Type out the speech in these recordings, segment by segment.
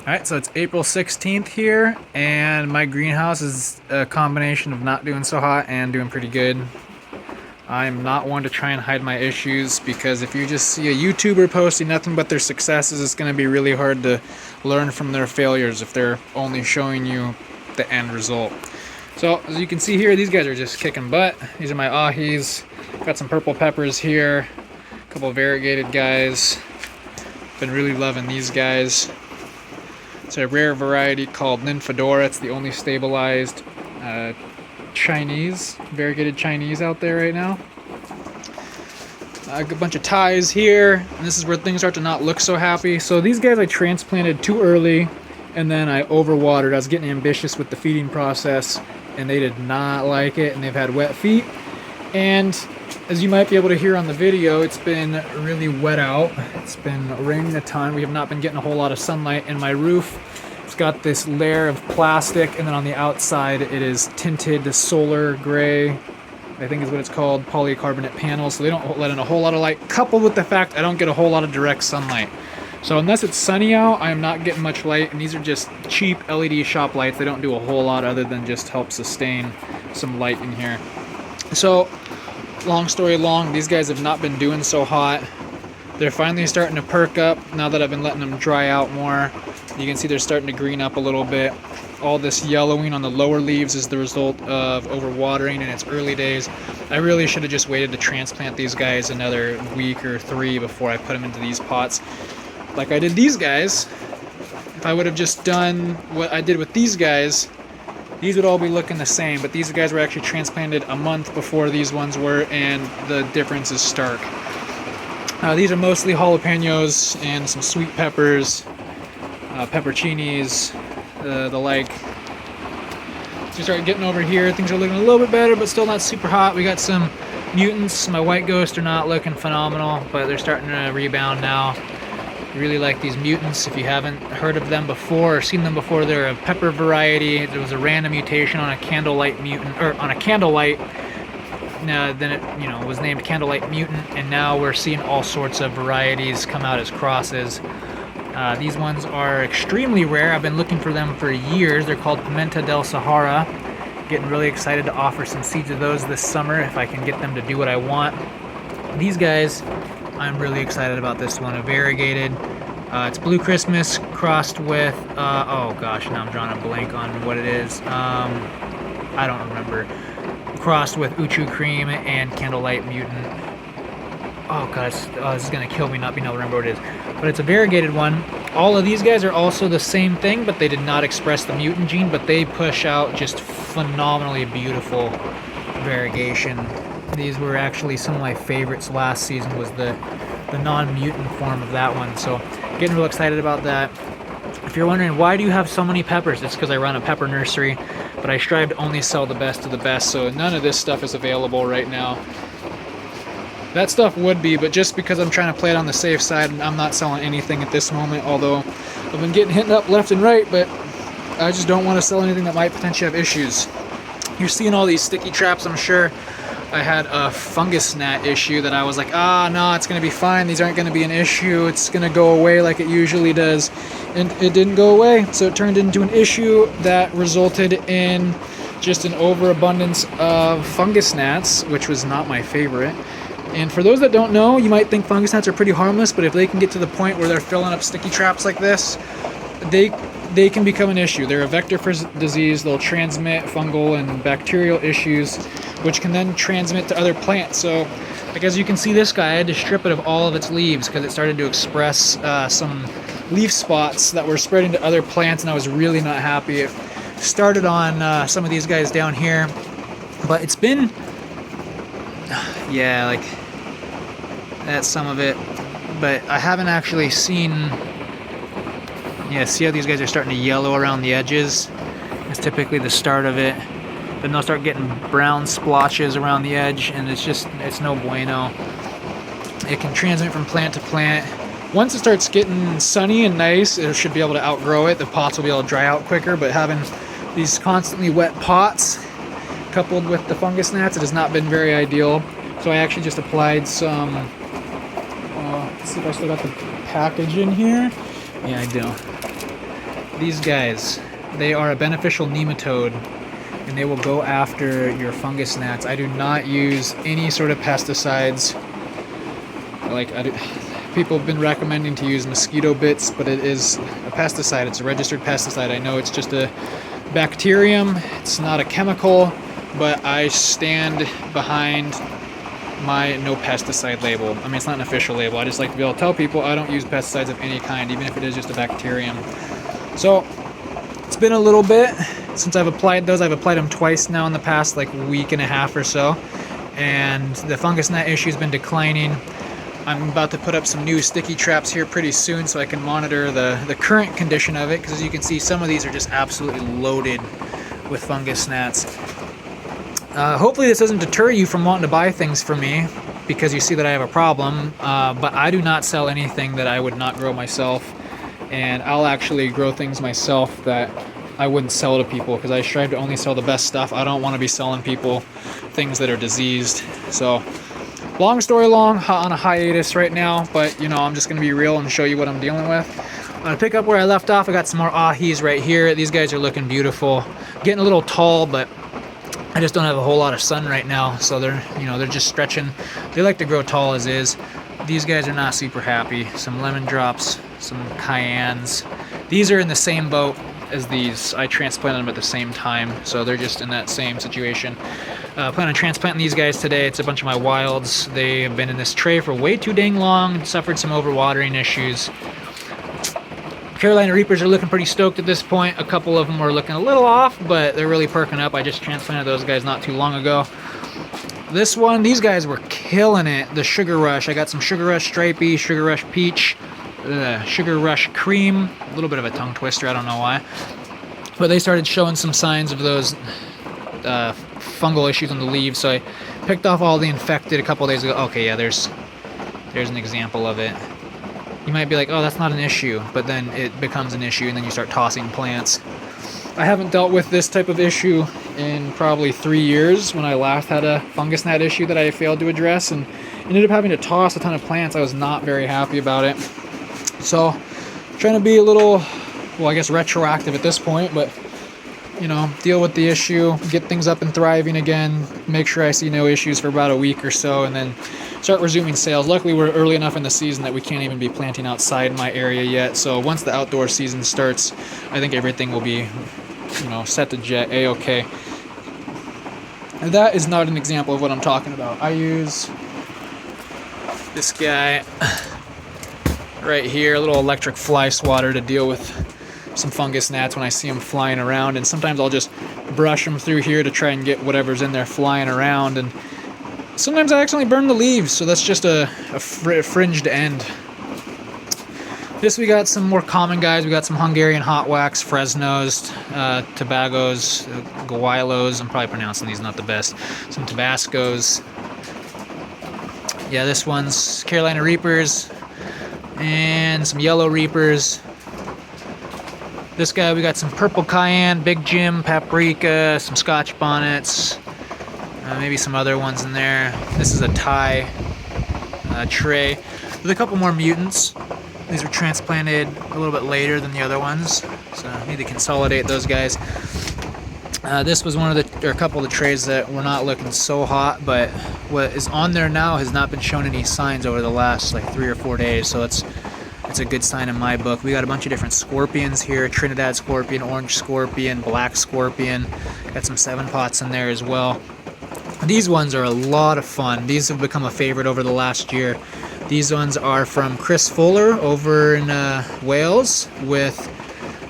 Alright, so it's April 16th here, and my greenhouse is a combination of not doing so hot and doing pretty good. I'm not one to try and hide my issues, because if you just see a YouTuber posting nothing but their successes, it's going to be really hard to learn from their failures if they're only showing you the end result. So, as you can see here, these guys are just kicking butt. These are my ahis. Got some purple peppers here, a couple of variegated guys. Been really loving these guys. It's a rare variety called Nymphadora. It's the only stabilized Chinese, variegated Chinese out there right now. A bunch of ties here, and this is where things start to not look so happy. So these guys I transplanted too early, and then I overwatered. I was getting ambitious with the feeding process, and they did not like it, and they've had wet feet. And as you might be able to hear on the video, it's been really wet out. It's been raining a ton. We have not been getting a whole lot of sunlight, and my roof, it's got this layer of plastic, and then on the outside it is tinted solar gray, I think is what it's called, polycarbonate panels, so they don't let in a whole lot of light, coupled with the fact I don't get a whole lot of direct sunlight. So unless it's sunny out, I am not getting much light, and these are just cheap LED shop lights. They don't do a whole lot other than just help sustain some light in here. So long story long, these guys have not been doing so hot. They're finally starting to perk up now that I've been letting them dry out more. You can see they're starting to green up a little bit. All this yellowing on the lower leaves is the result of overwatering in its early days. I really should have just waited to transplant these guys another week or 3 before I put them into these pots like I did these guys. If I would have just done what I did with these guys, these would all be looking the same, but these guys were actually transplanted a month before these ones were, and the difference is stark. These are mostly jalapenos and some sweet peppers, pepperoncinis, the like. So we start getting over here, things are looking a little bit better, but still not super hot. We got some mutants. My white ghosts are not looking phenomenal, but they're starting to rebound now. Really like these mutants. If you haven't heard of them before or seen them before, they're a pepper variety. There was a random mutation on a candlelight mutant, or on a candlelight. Then it, was named candlelight mutant, and now we're seeing all sorts of varieties come out as crosses. These ones are extremely rare. I've been looking for them for years. They're called Pimenta del Sahara. Getting really excited to offer some seeds of those this summer if I can get them to do what I want. These guys, I'm really excited about this one. A variegated. It's Blue Christmas crossed with, oh gosh, now I'm drawing a blank on what it is. I don't remember. Crossed with Uchu Cream and Candlelight Mutant. Oh gosh, this is gonna kill me not being able to remember what it is. But it's a variegated one. All of these guys are also the same thing, but they did not express the mutant gene, but they push out just phenomenally beautiful variegation. These were actually some of my favorites last season, was the non-mutant form of that one. So getting real excited about that. If you're wondering why do you have so many peppers, it's because I run a pepper nursery, but I strive to only sell the best of the best, so none of this stuff is available right now. That stuff would be, but just because I'm trying to play it on the safe side, I'm not selling anything at this moment, although I've been getting hit up left and right, but I just don't want to sell anything that might potentially have issues. You're seeing all these sticky traps, I'm sure. I had a fungus gnat issue that I was like, no, it's going to be fine. These aren't going to be an issue. It's going to go away like it usually does. And it didn't go away, so it turned into an issue that resulted in just an overabundance of fungus gnats, which was not my favorite. And for those that don't know, you might think fungus gnats are pretty harmless, but if they can get to the point where they're filling up sticky traps like this, they can become an issue. They're a vector for disease. They'll transmit fungal and bacterial issues, which can then transmit to other plants. So, like as you can see, this guy, I had to strip it of all of its leaves because it started to express some leaf spots that were spreading to other plants, and I was really not happy. It started on some of these guys down here, but it's been, yeah, like that's some of it, but I haven't actually seen, yeah, see how these guys are starting to yellow around the edges? It's typically the start of it. Then they'll start getting brown splotches around the edge, and it's no bueno. It can transmit from plant to plant. Once it starts getting sunny and nice, it should be able to outgrow it. The pots will be able to dry out quicker, but having these constantly wet pots coupled with the fungus gnats, it has not been very ideal. So I actually just applied some, let's see if I still got the package in here. Yeah, I do. these guys, they are a beneficial nematode, and they will go after your fungus gnats. I do not use any sort of pesticides. People have been recommending to use mosquito bits, but it is a pesticide. It's a registered pesticide. I know it's just a bacterium. It's not a chemical, but I stand behind my no pesticide label. I mean, it's not an official label. I just like to be able to tell people I don't use pesticides of any kind, even if it is just a bacterium. So it's been a little bit since I've applied those. I've applied them twice now in the past like week and a half or so, and the fungus gnat issue has been declining. I'm about to put up some new sticky traps here pretty soon so I can monitor the current condition of it, because as you can see, some of these are just absolutely loaded with fungus gnats. Hopefully this doesn't deter you from wanting to buy things from me because you see that I have a problem, but I do not sell anything that I would not grow myself, and I'll actually grow things myself that I wouldn't sell to people, because I strive to only sell the best stuff. I don't want to be selling people things that are diseased. So long story long, on a hiatus right now, but you know, I'm just going to be real and show you what I'm dealing with. I'm going to pick up where I left off. I got some more ahis right here. These guys are looking beautiful. Getting a little tall, but I just don't have a whole lot of sun right now, so they're just stretching. They like to grow tall as is. These guys are not super happy. Some lemon drops, some cayennes. These are in the same boat as these. I transplanted them at the same time, so they're just in that same situation. Plan on transplanting these guys today. It's a bunch of my wilds. They have been in this tray for way too dang long, suffered some overwatering issues. Carolina Reapers are looking pretty stoked at this point. A couple of them are looking a little off, but they're really perking up. I just transplanted those guys not too long ago. This one, these guys were killing it. The Sugar Rush. I got some Sugar Rush Stripey, Sugar Rush Peach, Sugar Rush Cream. A little bit of a tongue twister, I don't know why. But they started showing some signs of those fungal issues on the leaves, so I picked off all the infected a couple days ago. Okay, yeah, there's an example of it. You might be like, oh, that's not an issue, but then it becomes an issue, and then you start tossing plants. I haven't dealt with this type of issue in probably 3 years. When I last had a fungus gnat issue that I failed to address and ended up having to toss a ton of plants, I was not very happy about it. So, trying to be a little, well, I guess retroactive at this point, but you know, deal with the issue, get things up and thriving again, make sure I see no issues for about a week or so, and then start resuming sales. Luckily, we're early enough in the season that we can't even be planting outside my area yet, so once the outdoor season starts, I think everything will be, you know, set to jet A-okay. And that is not an example of what I'm talking about. I use this guy right here, a little electric fly swatter to deal with some fungus gnats when I see them flying around, and sometimes I'll just brush them through here to try and get whatever's in there flying around, and sometimes I accidentally burn the leaves, so that's just a fringed end. This, we got some more common guys. We got some Hungarian hot wax, Fresnos, Tobagos, Guaylos. I'm probably pronouncing these not the best. Some Tabascos. Yeah, this one's Carolina Reapers, and some Yellow Reapers. This guy, we got some purple cayenne, Big Jim, paprika, some Scotch bonnets, maybe some other ones in there. This is a Thai tray with a couple more mutants. These were transplanted a little bit later than the other ones, so I need to consolidate those guys. This was one of a couple of the trays that were not looking so hot, but what is on there now has not been showing any signs over the last like 3 or 4 days, so it's a good sign in my book. We got a bunch of different scorpions here: Trinidad scorpion, orange scorpion, black scorpion. Got some 7-pots in there as well. These ones are a lot of fun. These have become a favorite over the last year. These ones are from Chris Fuller over in Wales with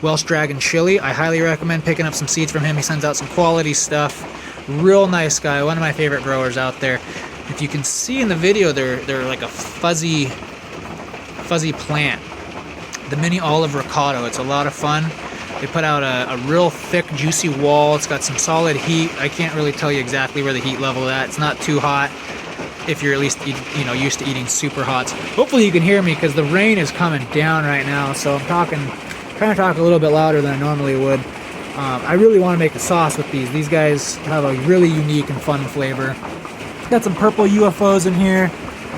Welsh Dragon Chili. I highly recommend picking up some seeds from him. He sends out some quality stuff. Real nice guy. One of my favorite growers out there. If you can see in the video, they're like a fuzzy plant. The mini olive ricotta. It's a lot of fun. They put out a real thick, juicy wall. It's got some solid heat. I can't really tell you exactly where the heat level is at. It's not too hot if you're at least used to eating super hots. Hopefully you can hear me because the rain is coming down right now, so I'm trying to talk a little bit louder than I normally would. I really want to make the sauce with these. These guys have a really unique and fun flavor. Got some purple UFOs in here.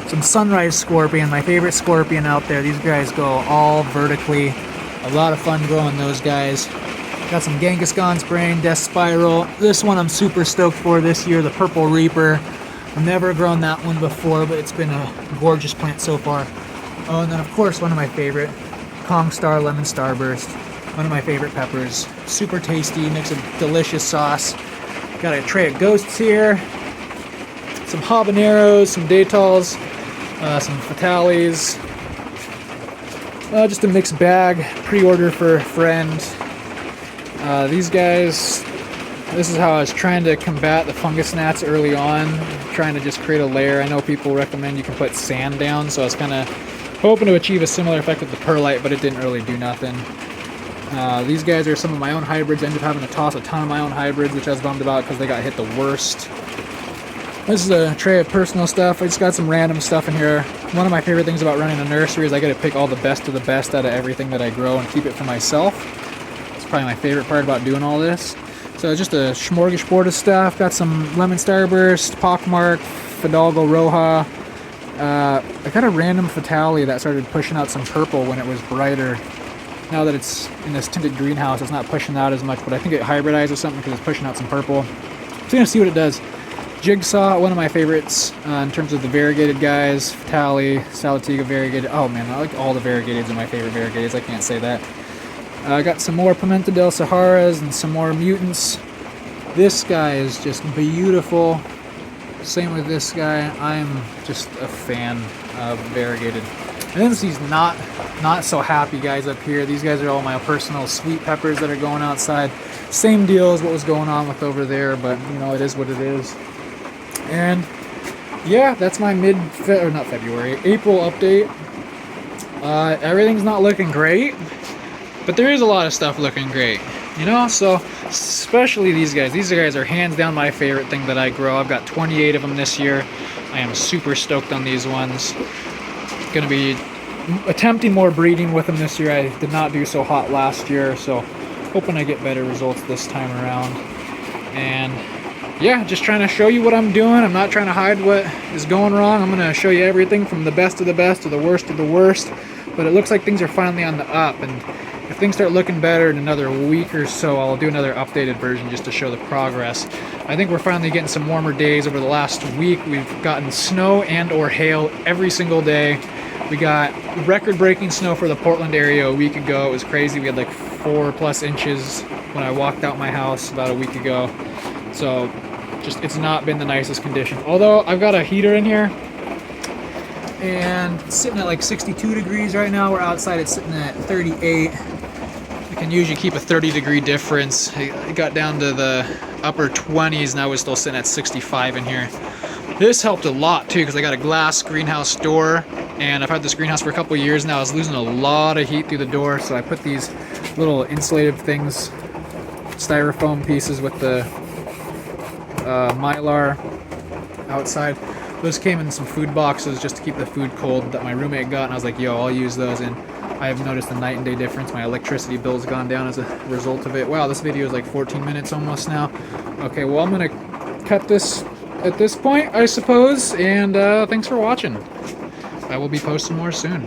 Some sunrise scorpion, my favorite scorpion out there. These guys go all vertically. A lot of fun growing those guys. Got some Genghis brain, Death Spiral. This one I'm super stoked for this year, the Purple Reaper. I've never grown that one before, but it's been a gorgeous plant so far. Oh, and then of course one of my favorite, Kong Star Lemon Starburst. One of my favorite peppers. Super tasty, makes a delicious sauce. Got a tray of ghosts here. Some habaneros, some daytals, some fatales. Just a mixed bag, pre-order for a friend. These guys, this is how I was trying to combat the fungus gnats early on, trying to just create a layer. I know people recommend you can put sand down, so I was kind of hoping to achieve a similar effect with the perlite, but it didn't really do nothing. These guys are some of my own hybrids. I ended up having to toss a ton of my own hybrids, which I was bummed about because they got hit the worst. This is a tray of personal stuff. I just got some random stuff in here. One of my favorite things about running a nursery is I get to pick all the best of the best out of everything that I grow and keep it for myself. It's probably my favorite part about doing all this. So just a smorgasbord of stuff. Got some Lemon Starburst, Pockmark, Fidalgo Roja. I got a random Fatale that started pushing out some purple when it was brighter. Now that it's in this tinted greenhouse, it's not pushing out as much, but I think it hybridized with something because it's pushing out some purple. So I'm gonna see what it does. Jigsaw, one of my favorites in terms of the variegated guys. Fatale, Salatiga variegated. Oh man, I like all the variegateds are my favorite variegateds. I can't say that. I got some more Pimenta del Saharas and some more mutants. This guy is just beautiful. Same with this guy. I'm just a fan of variegated. And then these not so happy guys up here. These guys are all my personal sweet peppers that are going outside. Same deal as what was going on with over there, but you know, it is what it is. And yeah, that's my April update. Everything's not looking great, but there is a lot of stuff looking great, you know. So especially these guys. These guys are hands down my favorite thing that I grow. I've got 28 of them this year. I am super stoked on these ones. Going to be attempting more breeding with them this year. I did not do so hot last year, so hoping I get better results this time around. And yeah, just trying to show you what I'm doing. I'm not trying to hide what is going wrong. I'm going to show you everything from the best of the best to the worst of the worst. But it looks like things are finally on the up, and if things start looking better in another week or so, I'll do another updated version just to show the progress. I think we're finally getting some warmer days. Over the last week, we've gotten snow and or hail every single day. We got record-breaking snow for the Portland area a week ago. It was crazy. We had like 4+ inches when I walked out my house about a week ago. So just, it's not been the nicest condition. Although I've got a heater in here and it's sitting at like 62 degrees right now. We're outside, it's sitting at 38. I can usually keep a 30-degree difference. It got down to the upper 20s, now we're still sitting at 65 in here. This helped a lot too because I got a glass greenhouse door, and I've had this greenhouse for a couple years now. I was losing a lot of heat through the door, so I put these little insulative things, styrofoam pieces with the Mylar outside. Those came in some food boxes just to keep the food cold that my roommate got, and I was like, yo, I'll use those. And I have noticed a night and day difference. My electricity bill's gone down as a result of it. Wow, this video is like 14 minutes almost now. Okay, well, I'm gonna cut this at this point, I suppose, and thanks for watching. I will be posting more soon.